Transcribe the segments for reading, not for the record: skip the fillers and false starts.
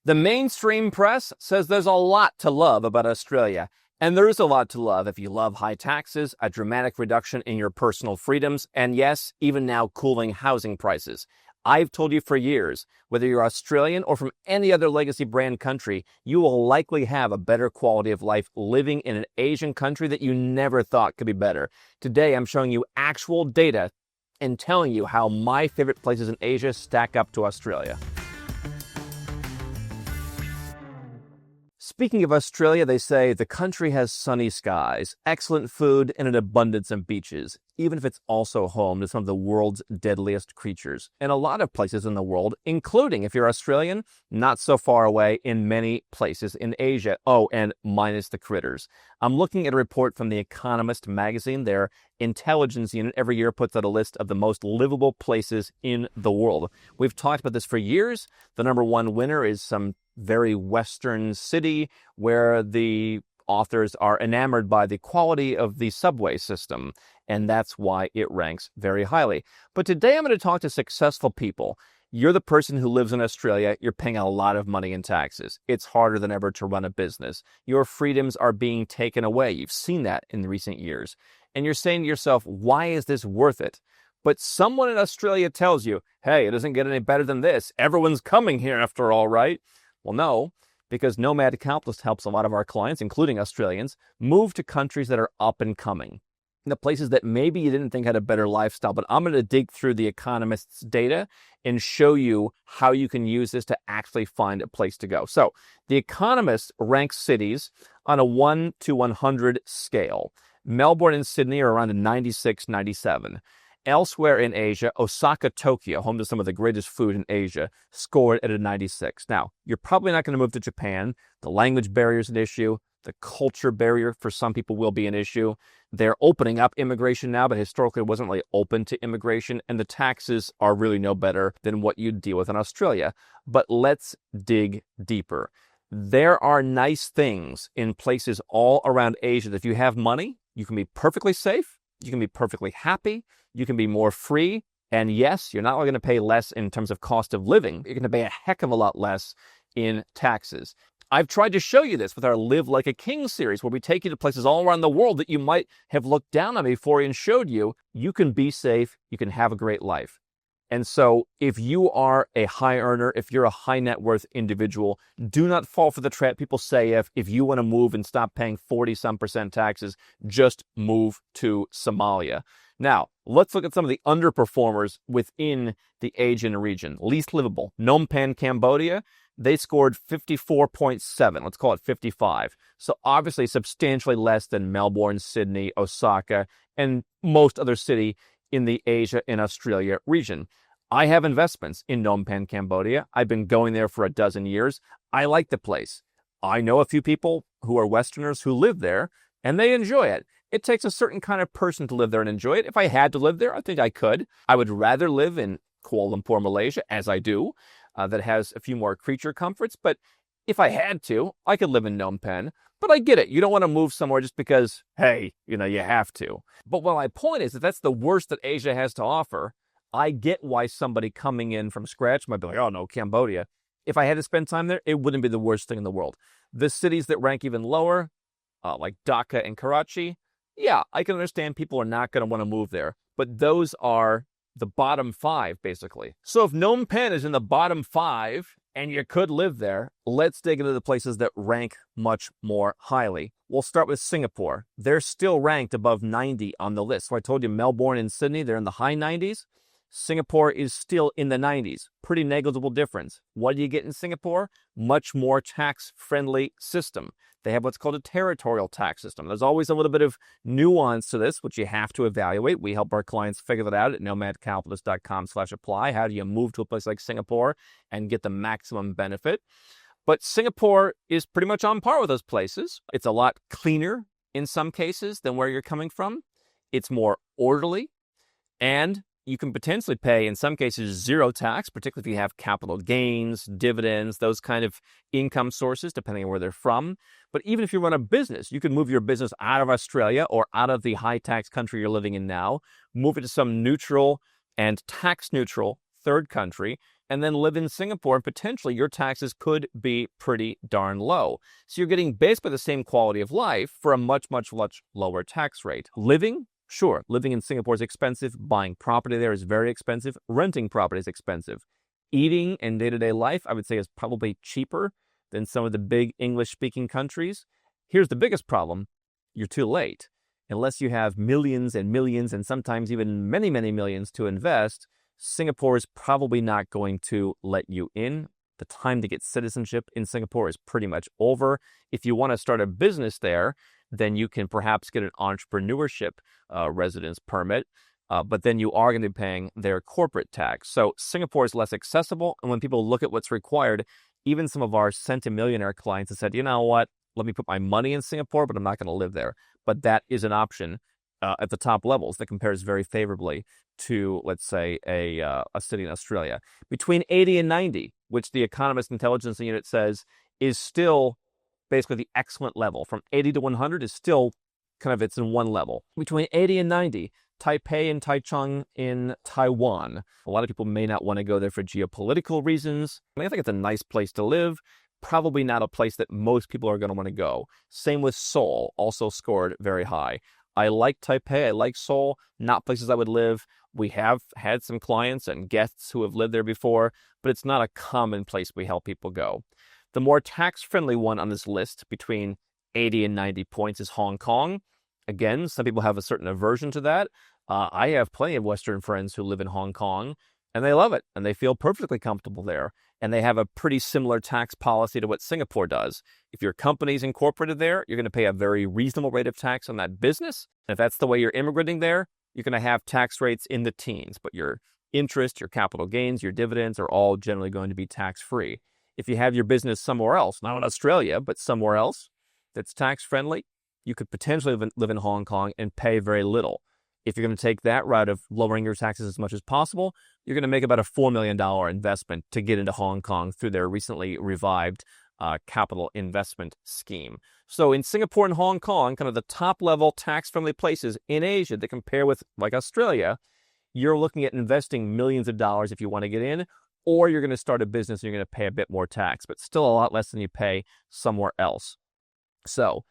The mainstream press says there's a lot to love about Australia. And there is a lot to love if you love high taxes, a dramatic reduction in your personal freedoms, and yes, even now cooling housing prices. I've told you for years, whether you're Australian or from any other legacy brand country, you will likely have a better quality of life living in an Asian country that you never thought could be better. Today, I'm showing you actual data and telling you how my favorite places in Asia stack up to Australia. Speaking of Australia, they say the country has sunny skies, excellent food, and an abundance of beaches, even if it's also home to some of the world's deadliest creatures. And a lot of places in the world, including, if you're Australian, not so far away in many places in Asia. Oh, and minus the critters. I'm looking at a report from the Economist magazine. Their intelligence unit every year puts out a list of the most livable places in the world. We've talked about this for years. The number one winner is some very Western city where the authors are enamored by the quality of the subway system, and that's why it ranks very highly. But today I'm going to talk to successful people. You're the person who lives in Australia. You're paying a lot of money in taxes. It's harder than ever to run a business. Your freedoms are being taken away. You've seen that in recent years. And you're saying to yourself, why is this worth it? But someone in Australia tells you, hey, it doesn't get any better than this. Everyone's coming here after all, right? Well, no, because Nomad Capitalist helps a lot of our clients, including Australians, move to countries that are up and coming. The places that maybe you didn't think had a better lifestyle, but I'm going to dig through the Economist's data and show you how you can use this to actually find a place to go. So the Economist ranks cities on a 1 to 100 scale. Melbourne and Sydney are around a 96, 97. Elsewhere in Asia, Osaka, Tokyo, home to some of the greatest food in Asia, scored at a 96. Now, you're probably not going to move to Japan. The language barrier is an issue. The culture barrier for some people will be an issue. They're opening up immigration now, but historically it wasn't really open to immigration, and the taxes are really no better than what you'd deal with in Australia. But let's dig deeper. There are nice things in places all around Asia that if you have money, you can be perfectly safe, you can be perfectly happy, you can be more free, and yes, you're not only going to pay less in terms of cost of living, you're going to pay a heck of a lot less in taxes. I've tried to show you this with our Live Like a King series, where we take you to places all around the world that you might have looked down on before and showed you can be safe, you can have a great life. And so if you are a high earner, if you're a high net worth individual, do not fall for the trap. People say if you want to move and stop paying 40-some% taxes, just move to Somalia. Now, let's look at some of the underperformers within the Asian region. Least livable. Phnom Penh, Cambodia, they scored 54.7. Let's call it 55. So obviously substantially less than Melbourne, Sydney, Osaka, and most other city in the Asia and Australia region. I have investments in Phnom Penh, Cambodia. I've been going there for a dozen years. I like the place. I know a few people who are Westerners who live there, and they enjoy it. It takes a certain kind of person to live there and enjoy it. If I had to live there, I think I could. I would rather live in Kuala Lumpur, Malaysia, as I do, that has a few more creature comforts. But if I had to, I could live in Phnom Penh. But I get it. You don't want to move somewhere just because, hey, you have to. But what my point is, if that's the worst that Asia has to offer, I get why somebody coming in from scratch might be like, oh no, Cambodia. If I had to spend time there, it wouldn't be the worst thing in the world. The cities that rank even lower, like Dhaka and Karachi, yeah, I can understand people are not going to want to move there. But those are the bottom 5, basically. So if Phnom Penh is in the bottom 5, and you could live there, let's dig into the places that rank much more highly. We'll start with Singapore. They're still ranked above 90 on the list. So I told you Melbourne and Sydney, they're in the high 90s. Singapore is still in the 90s. Pretty negligible difference. What do you get in Singapore? Much more tax-friendly system. They have what's called a territorial tax system. There's always a little bit of nuance to this, which you have to evaluate. We help our clients figure that out at nomadcapitalist.com/apply. How do you move to a place like Singapore and get the maximum benefit? But Singapore is pretty much on par with those places. It's a lot cleaner in some cases than where you're coming from. It's more orderly, and you can potentially pay, in some cases, zero tax, particularly if you have capital gains, dividends, those kind of income sources, depending on where they're from. But even if you run a business, you can move your business out of Australia or out of the high-tax country you're living in now, move it to some neutral and tax-neutral third country, and then live in Singapore, and potentially your taxes could be pretty darn low. So you're getting basically the same quality of life for a much, much, much lower tax rate. Living? Sure, living in Singapore is expensive. Buying property there is very expensive. Renting property is expensive. Eating and day-to-day life, I would say, is probably cheaper than some of the big English-speaking countries. Here's the biggest problem. You're too late. Unless you have millions and millions and sometimes even many, many millions to invest, Singapore is probably not going to let you in. The time to get citizenship in Singapore is pretty much over. If you want to start a business there, then you can perhaps get an entrepreneurship residence permit, but then you are going to be paying their corporate tax. So Singapore is less accessible, and when people look at what's required, even some of our centimillionaire clients have said, you know what, let me put my money in Singapore, but I'm not going to live there. But that is an option at the top levels that compares very favorably to, let's say, a city in Australia. Between 80 and 90, which the Economist Intelligence Unit says is still basically the excellent level. From 80 to 100 is still kind of, it's in one level. Between 80 and 90, Taipei and Taichung in Taiwan. A lot of people may not want to go there for geopolitical reasons. I think it's a nice place to live. Probably not a place that most people are going to want to go. Same with Seoul, also scored very high. I like Taipei, I like Seoul, not places I would live. We have had some clients and guests who have lived there before, but it's not a common place we help people go. The more tax-friendly one on this list, between 80 and 90 points, is Hong Kong. Again, some people have a certain aversion to that. I have plenty of Western friends who live in Hong Kong, and they love it, and they feel perfectly comfortable there. And they have a pretty similar tax policy to what Singapore does. If your company's incorporated there, you're going to pay a very reasonable rate of tax on that business. And if that's the way you're immigrating there, you're going to have tax rates in the teens. But your interest, your capital gains, your dividends are all generally going to be tax-free. If you have your business somewhere else, not in Australia, but somewhere else that's tax-friendly, you could potentially live in Hong Kong and pay very little. If you're going to take that route of lowering your taxes as much as possible, you're going to make about a $4 million investment to get into Hong Kong through their recently revived capital investment scheme. So in Singapore and Hong Kong, kind of the top level tax-friendly places in Asia that compare with like Australia, you're looking at investing millions of dollars if you want to get in, or you're going to start a business and you're going to pay a bit more tax, but still a lot less than you pay somewhere else. So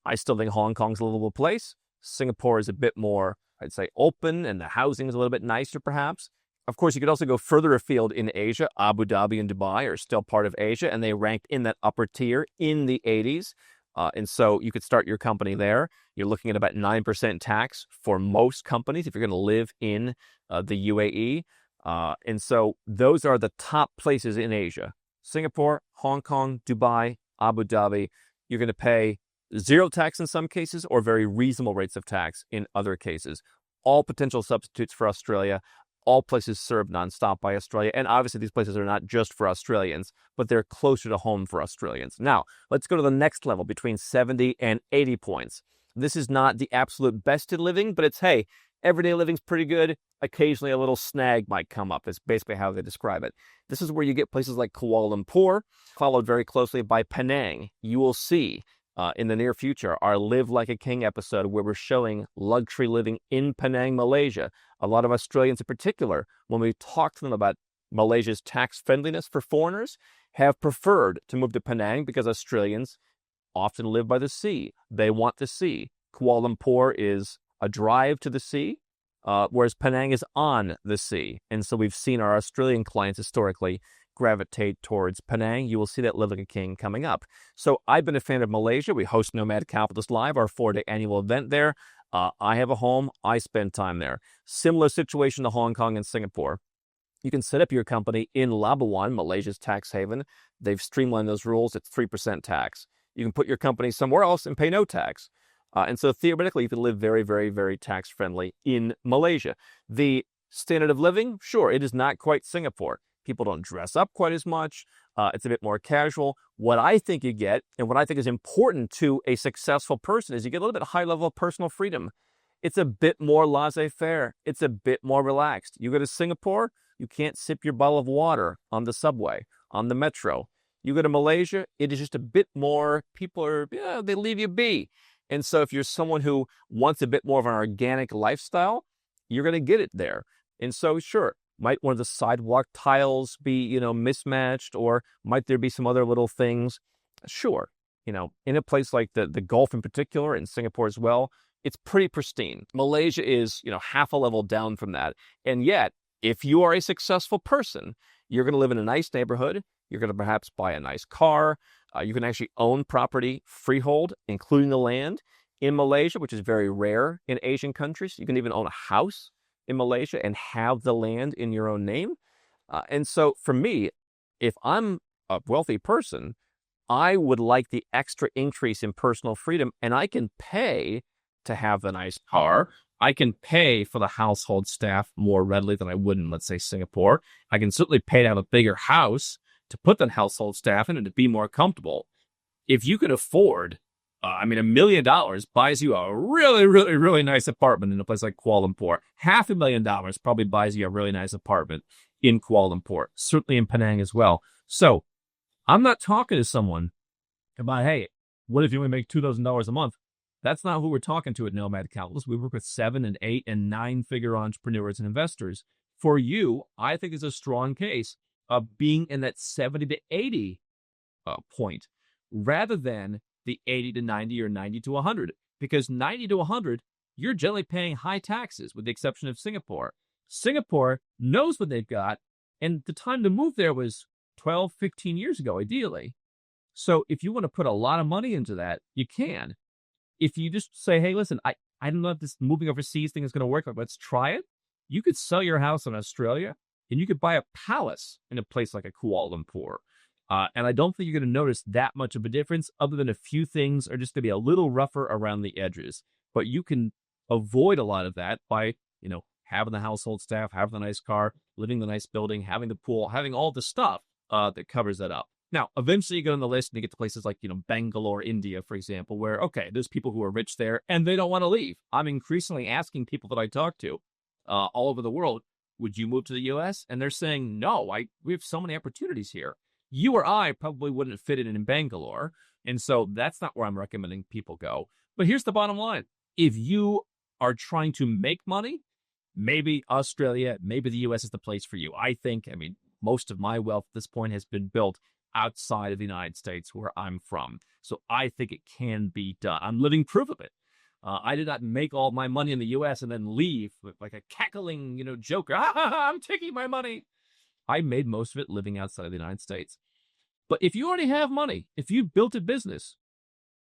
I still think Hong Kong's a livable place. Singapore is a bit more, I'd say, open, and the housing is a little bit nicer, perhaps. Of course, you could also go further afield in Asia. Abu Dhabi and Dubai are still part of Asia, and they ranked in that upper tier in the 80s. And so you could start your company there. You're looking at about 9% tax for most companies if you're going to live in the UAE. And so those are the top places in Asia. Singapore, Hong Kong, Dubai, Abu Dhabi. You're going to pay zero tax in some cases or very reasonable rates of tax in other cases. All potential substitutes for Australia. All places served nonstop by Australia. And obviously these places are not just for Australians, but they're closer to home for Australians. Now, let's go to the next level, between 70 and 80 points. This is not the absolute best in living, but it's, hey, everyday living's pretty good. Occasionally a little snag might come up. Is basically how they describe it. This is where you get places like Kuala Lumpur, followed very closely by Penang. You will see in the near future our Live Like a King episode where we're showing luxury living in Penang, Malaysia. A lot of Australians in particular, when we talk to them about Malaysia's tax friendliness for foreigners, have preferred to move to Penang because Australians often live by the sea. They want the sea. Kuala Lumpur is a drive to the sea, whereas Penang is on the sea. And so we've seen our Australian clients historically gravitate towards Penang. You will see that Live Like a King coming up. So I've been a fan of Malaysia. We host Nomad Capitalist Live, our 4-day annual event there. I have a home. I spend time there. Similar situation to Hong Kong and Singapore. You can set up your company in Labuan, Malaysia's tax haven. They've streamlined those rules. It's 3% tax. You can put your company somewhere else and pay no tax. And so theoretically, you can live very, very, very tax-friendly in Malaysia. The standard of living, sure, it is not quite Singapore. People don't dress up quite as much. It's a bit more casual. What I think you get, and what I think is important to a successful person, is you get a little bit high level of personal freedom. It's a bit more laissez-faire. It's a bit more relaxed. You go to Singapore, you can't sip your bottle of water on the subway, on the metro. You go to Malaysia, it is just a bit more, people are, they leave you be. And so if you're someone who wants a bit more of an organic lifestyle, you're going to get it there. And so, sure, Might one of the sidewalk tiles be, mismatched, or might there be some other little things? Sure. In a place like the Gulf in particular, and Singapore as well, it's pretty pristine. Malaysia is, half a level down from that. And yet, if you are a successful person, you're going to live in a nice neighborhood. You're going to perhaps buy a nice car. You can actually own property freehold, including the land in Malaysia, which is very rare in Asian countries. You can even own a house in Malaysia and have the land in your own name. And so for me, if I'm a wealthy person, I would like the extra increase in personal freedom, and I can pay to have the nice car. I can pay for the household staff more readily than I would in, let's say, Singapore. I can certainly pay to have a bigger house to put that household staff in and to be more comfortable. If you can afford, $1 million buys you a really, really, really nice apartment in a place like Kuala Lumpur. $500,000 probably buys you a really nice apartment in Kuala Lumpur, certainly in Penang as well. So I'm not talking to someone about, hey, what if you only make $2,000 a month? That's not who we're talking to at Nomad Capitalist. We work with 7 and 8 and 9-figure entrepreneurs and investors. For you, I think there's a strong case of being in that 70 to 80 point rather than the 80 to 90 or 90 to 100. Because 90 to 100, you're generally paying high taxes with the exception of Singapore. Singapore knows what they've got, and the time to move there was 12, 15 years ago, ideally. So if you want to put a lot of money into that, you can. If you just say, hey, listen, I don't know if this moving overseas thing is going to work, but let's try it. You could sell your house in Australia and you could buy a palace in a place like a Kuala Lumpur. And I don't think you're going to notice that much of a difference, other than a few things are just going to be a little rougher around the edges. But you can avoid a lot of that by, having the household staff, having the nice car, living in the nice building, having the pool, having all the stuff that covers that up. Now, eventually you go on the list and you get to places like, Bangalore, India, for example, where, okay, there's people who are rich there and they don't want to leave. I'm increasingly asking people that I talk to all over the world, would you move to the U.S.? And they're saying, no, we have so many opportunities here. You or I probably wouldn't fit in Bangalore. And so that's not where I'm recommending people go. But here's the bottom line. If you are trying to make money, maybe Australia, maybe the U.S. is the place for you. I think, most of my wealth at this point has been built outside of the United States where I'm from. So I think it can be done. I'm living proof of it. I did not make all my money in the U.S. and then leave with like a cackling, joker. I'm taking my money. I made most of it living outside of the United States. But if you already have money, if you built a business,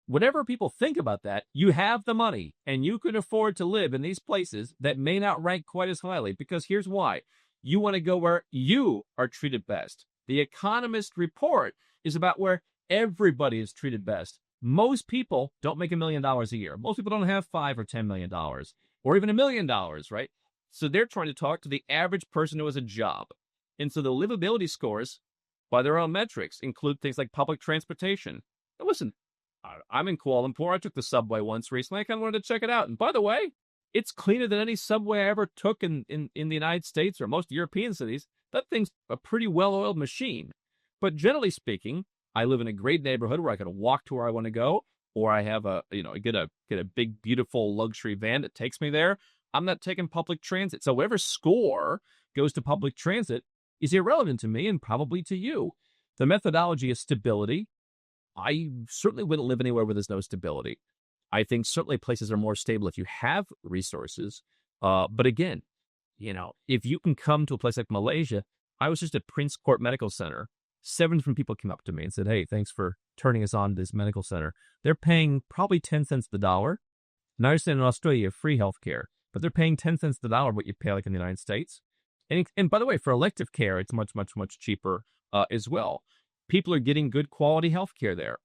whatever people think about that, you have the money and you can afford to live in these places that may not rank quite as highly, because here's why. You want to go where you are treated best. The Economist report is about where everybody is treated best. Most people don't make $1 million a year. Most people don't have $5 or $10 million or even $1 million, right? So they're trying to talk to the average person who has a job. And so the livability scores, by their own metrics, include things like public transportation. Now listen, I'm in Kuala Lumpur. I took the subway once recently. I kind of wanted to check it out. And by the way, it's cleaner than any subway I ever took in the United States or most European cities. That thing's a pretty well-oiled machine. But generally speaking, I live in a great neighborhood where I can walk to where I want to go, or I have get a big, beautiful luxury van that takes me there. I'm not taking public transit. So whatever score goes to public transit is irrelevant to me and probably to you. The methodology is stability. I certainly wouldn't live anywhere where there's no stability. I think certainly places are more stable if you have resources. But again, if you can come to a place like Malaysia, I was just at Prince Court Medical Center. 7 different people came up to me and said, hey, thanks for turning us on to this medical center. They're paying probably 10 cents the dollar. And I understand in Australia you have free health care, but they're paying 10 cents the dollar what you pay like in the United States. And by the way, for elective care, it's much, much, much cheaper as well. People are getting good quality health care there.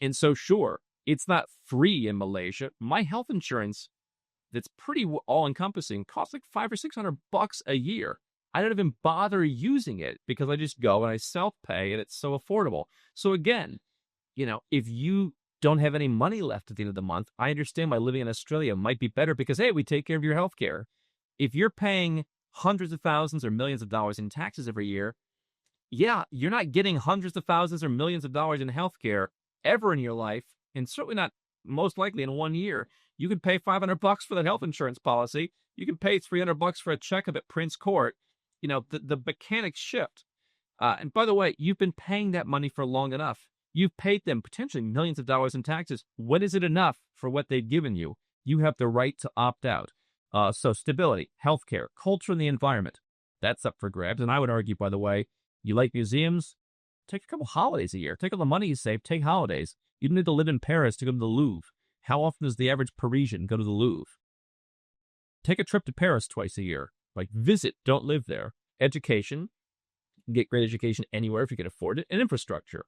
And so, sure, it's not free in Malaysia. My health insurance, that's pretty all-encompassing, costs like $500 or $600 a year. I don't even bother using it because I just go and I self-pay and it's so affordable. So again, if you don't have any money left at the end of the month, I understand why living in Australia might be better because, hey, we take care of your health care. If you're paying hundreds of thousands or millions of dollars in taxes every year, yeah, you're not getting hundreds of thousands or millions of dollars in health care ever in your life, and certainly not most likely in 1 year. You could pay $500 for that health insurance policy. You can pay $300 for a checkup at Prince Court. the mechanics shift. And by the way, you've been paying that money for long enough. You've paid them potentially millions of dollars in taxes. When is it enough for what they've given you? You have the right to opt out. So stability, healthcare, culture, and the environment, that's up for grabs. And I would argue, by the way, you like museums, take a couple holidays a year. Take all the money you save, take holidays. You don't need to live in Paris to go to the Louvre. How often does the average Parisian go to the Louvre? Take a trip to Paris twice a year. Like, visit, don't live there. Education, get great education anywhere if you can afford it. And infrastructure.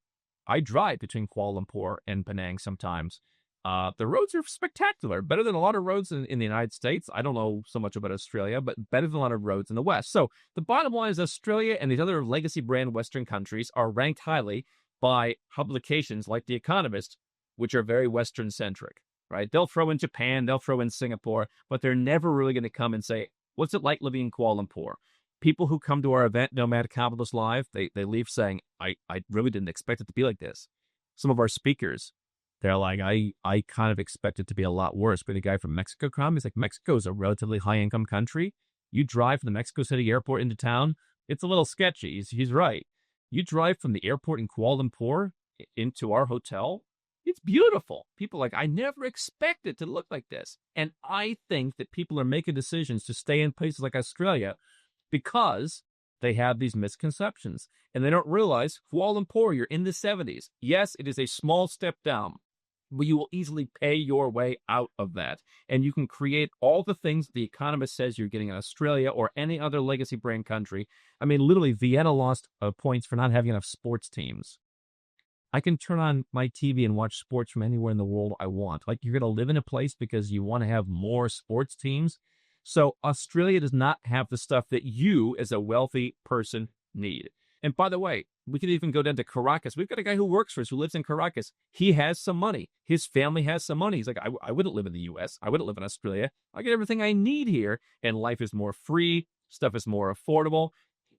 I drive between Kuala Lumpur and Penang sometimes. The roads are spectacular, better than a lot of roads in the United States. I don't know so much about Australia, but better than a lot of roads in the West. So the bottom line is Australia and these other legacy brand Western countries are ranked highly by publications like The Economist, which are very Western-centric, right? They'll throw in Japan, they'll throw in Singapore, but they're never really going to come and say, what's it like living in Kuala Lumpur? People who come to our event, Nomad Capitalist Live, they leave saying, I really didn't expect it to be like this. Some of our speakers, they're like, I kind of expect it to be a lot worse. But the guy from Mexico comes, he's like, Mexico is a relatively high-income country. You drive from the Mexico City airport into town, it's a little sketchy. He's right. You drive from the airport in Kuala Lumpur into our hotel, it's beautiful. People are like, I never expected it to look like this. And I think that people are making decisions to stay in places like Australia because they have these misconceptions. And they don't realize Kuala Lumpur, you're in the 70s. Yes, it is a small step down, but you will easily pay your way out of that. And you can create all the things The Economist says you're getting in Australia or any other legacy brand country. I mean, literally, Vienna lost points for not having enough sports teams. I can turn on my TV and watch sports from anywhere in the world I want. Like, you're going to live in a place because you want to have more sports teams. So Australia does not have the stuff that you, as a wealthy person, need. And by the way, we could even go down to Caracas. We've got a guy who works for us who lives in Caracas. He has some money. His family has some money. He's like, I wouldn't live in the U.S. I wouldn't live in Australia. I get everything I need here, and life is more free. Stuff is more affordable.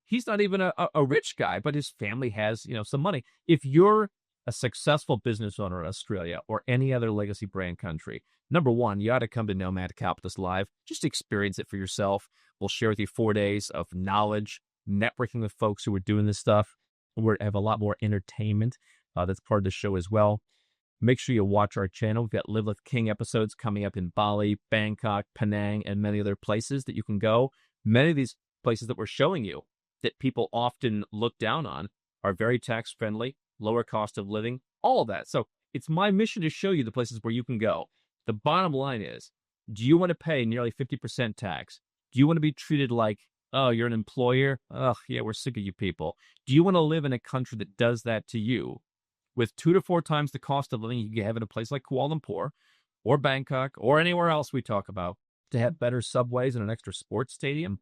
He's not even a rich guy, but his family has, some money. If you're a successful business owner in Australia or any other legacy brand country, number one, you ought to come to Nomad Capitalist Live. Just experience it for yourself. We'll share with you 4 days of knowledge, networking with folks who are doing this stuff. We're have a lot more entertainment. That's part of the show as well. Make sure you watch our channel. We've got Live with King episodes coming up in Bali, Bangkok, Penang, and many other places that you can go. Many of these places that we're showing you that people often look down on are very tax-friendly, lower cost of living, all of that. So it's my mission to show you the places where you can go. The bottom line is, do you want to pay nearly 50% tax? Do you want to be treated like, oh, you're an employer? Oh, yeah, we're sick of you people. Do you want to live in a country that does that to you with 2 to 4 times the cost of living you can have in a place like Kuala Lumpur or Bangkok or anywhere else we talk about, to have better subways and an extra sports stadium?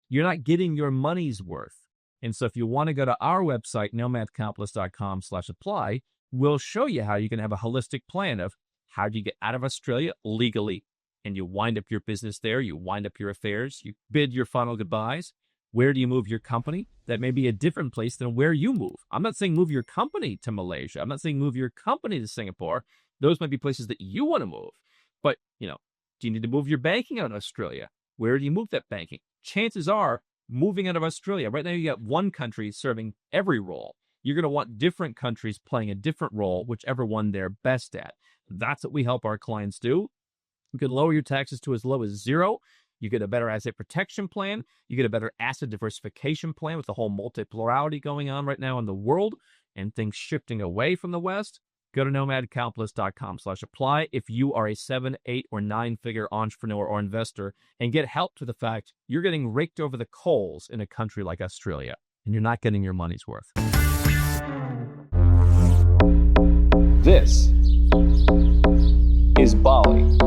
You're not getting your money's worth. And so if you want to go to our website, nomadcapitalist.com/apply, we'll show you how you can have a holistic plan of how do you get out of Australia legally, and you wind up your business there, you wind up your affairs, you bid your final goodbyes. Where do you move your company? That may be a different place than where you move. I'm not saying move your company to Malaysia. I'm not saying move your company to Singapore. Those might be places that you want to move. But, do you need to move your banking out of Australia? Where do you move that banking? Chances are, moving out of Australia, right now you got one country serving every role. You're going to want different countries playing a different role, whichever one they're best at. That's what we help our clients do. We can lower your taxes to as low as 0. You get a better asset protection plan. You get a better asset diversification plan with the whole multipolarity going on right now in the world and things shifting away from the West. Go to nomadcapitalist.com/apply if you are a 7, 8, or 9-figure entrepreneur or investor, and get help to the fact you're getting raked over the coals in a country like Australia, and you're not getting your money's worth. This is Bali.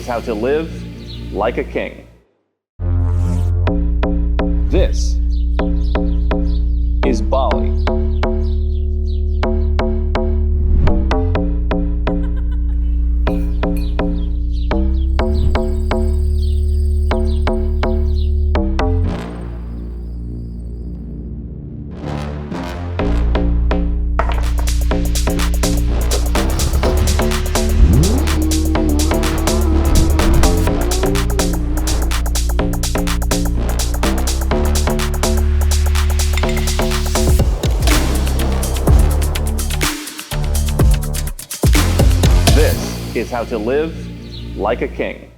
is how to live like a king. This is Bali. This is how to live like a king.